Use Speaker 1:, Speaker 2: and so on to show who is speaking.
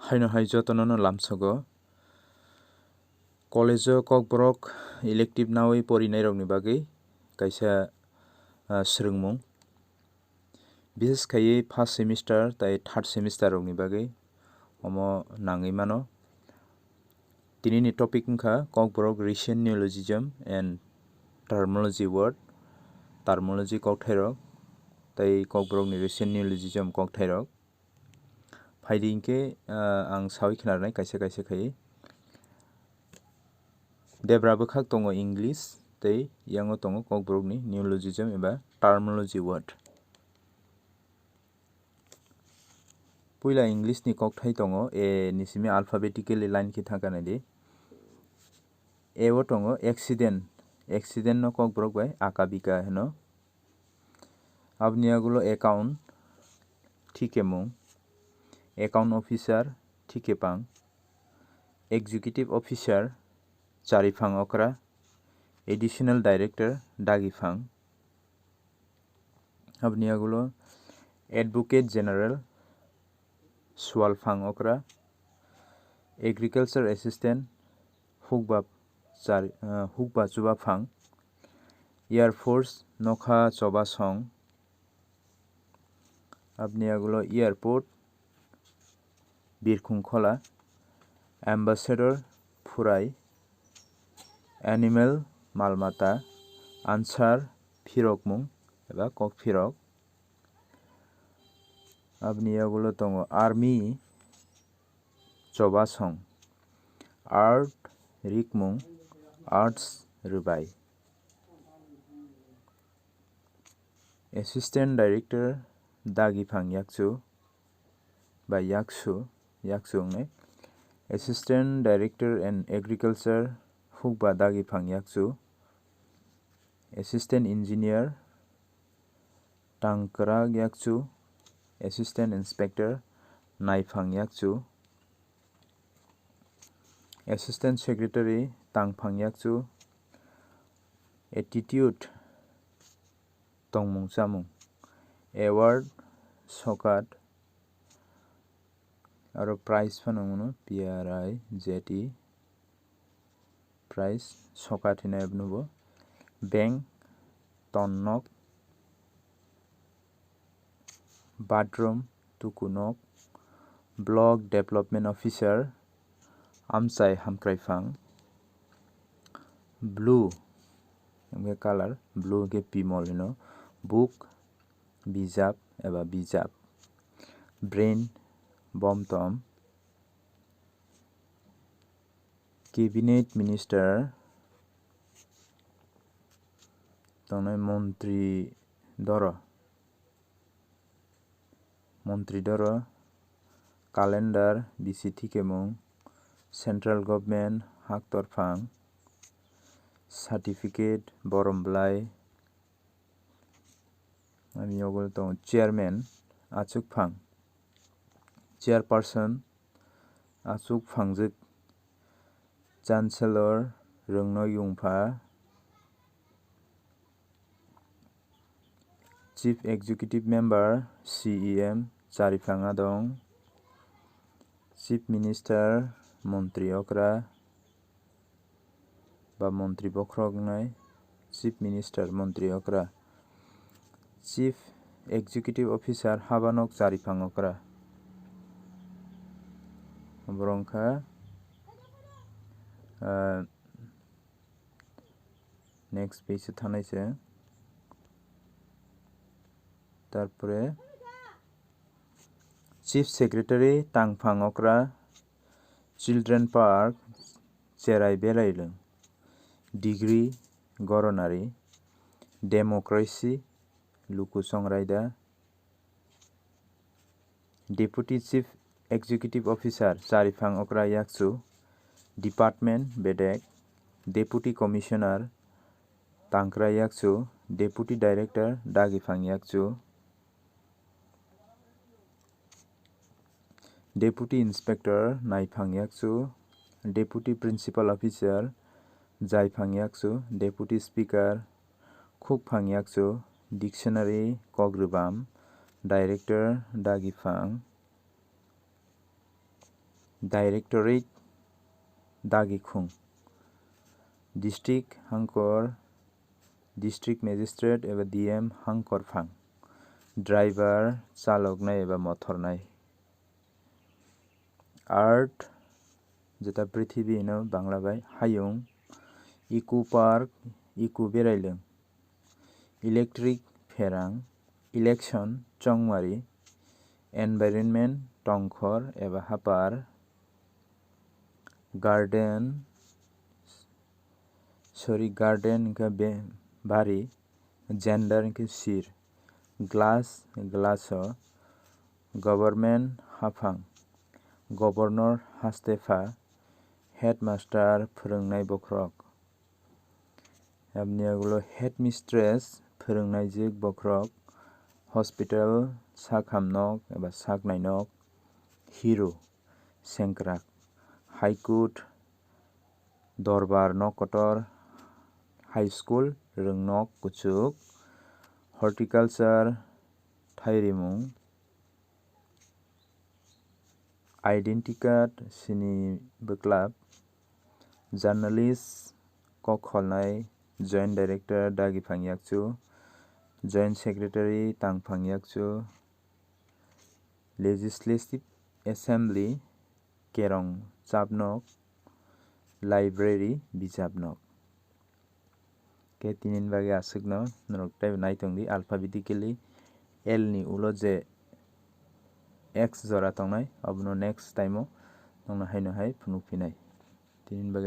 Speaker 1: Haino haijotono lamsogo college Kokborok elective nawi porinai rokni bagui kaisa srungmung bises kai first semester tai third semester rokni bagui omo nangui mano tinini topic wngkha Kokborok Recent Neologism Terminology word terminology kokthai tai Kokborok ni Recent Neologism kokthai rok phaidi hingke ang sawi khnarnai kaisa khai debra bwkhak tongo English tei yango tongo Kokborok ni neologism eba terminology word puila English ni kokthai tongo a ni simi alphabetically line ki thangkana di a o tongo accident no Kokborok bai akabika hino abni agulo account thikemung account officer thikepang executive officer charifang okra additional director dagifang abni agulo advocate general swalfang okra agriculture assistant hukba chubafang air force nokha chobasong abni agulo airport birkhung khola ambassador phurai animal malmata answer phirokmung eba kokphirok abni agulo tongo army chobasong art rikmung arts rubai assistant director dagifang yakchu by yaksu ngai assistant director and agriculture hukba dagifang yakchu assistant engineer tangkrak yakchu assistant inspector naifang yakchu assistant secretary tangphang yakchu attitude tongmung chamung award sokat aro prize phanangno PRIZE prize sokat hina abnubo bank tonnok bathroom tukunok block development officer amchai hamkraifang blue color blue ke pimol hino book bijab eba bijab brain bomtom cabinet minister tongnai montri doro calendar bisi thikemung central government hak torphang certificate boromblai ani ogol tongo chairman achukphang chairperson achukphangjak chancellor rungno yungpha chief executive member CEM charifanga dong chief minister montri okra ba montri bokrok nai chief minister montri okra chief executive officer habanok charifang okra borongkha next page thanaise tarpore chief secretary tangphang okra children park cherai belailung degree goronari democracy lukusong raida deputy chief executive officer charifang okra yakchu department bedek deputy commissioner tangkra yakchu deputy director dagifang yakchu deputy inspector naifang yakchu deputy principal officer jaifang yakchu deputy speaker khukphang yakchu dictionary kogrubam director dagifang directorate दागिखुं district हांखर district magistrate एबा DM हांखरफां driver चालकनाय एबा मथरनाय earth जेटा पृथ्वी नो बांला बाय हायुं इको पार्क इको बेरायलों इलेक्ट्रिक फेरां इलेक्शन चंमारी एनवायरनमेंट टंखर एबा हापार गार्डेन इनका बारी जेंडर इनका सिर ग्लास ग्लास गवर्नमेंट हाफां गवर्नर हास्तेफा हेडमास्टार फोरोंनाय बख्रक आबनियागुलो हेडमिस्ट्रेस फोरोंनाय जिग बख्रक हॉस्पिटल साखामनक एबा साखनायनक हिरो सेंक्राक हाईकोर्ट दरबार नकटर हाई स्कूल रोंनक कुचुक हॉर्टिकल्चर थायरिमुं आइडेंटिटी कार्ड सिनी बक्लाब जर्नलिस्ट कखलनाय जॉइंट डायरेक्टर दागिफां याकचु जॉइंट सेक्रेटरी तांफां याकचु लेजिस्लेटिव असेंबली केरं चापनक लाइब्रेरी बिजाबनक के तीन बागे आसुकनो नरकटाय नायतंगदी अल्फाबेटिकली एल नि उलो जे एक्स जरा तंगनाय अबनो नेक्स्ट टाइमो नंना हायनो हाय फुनुफिनाय तीन बागे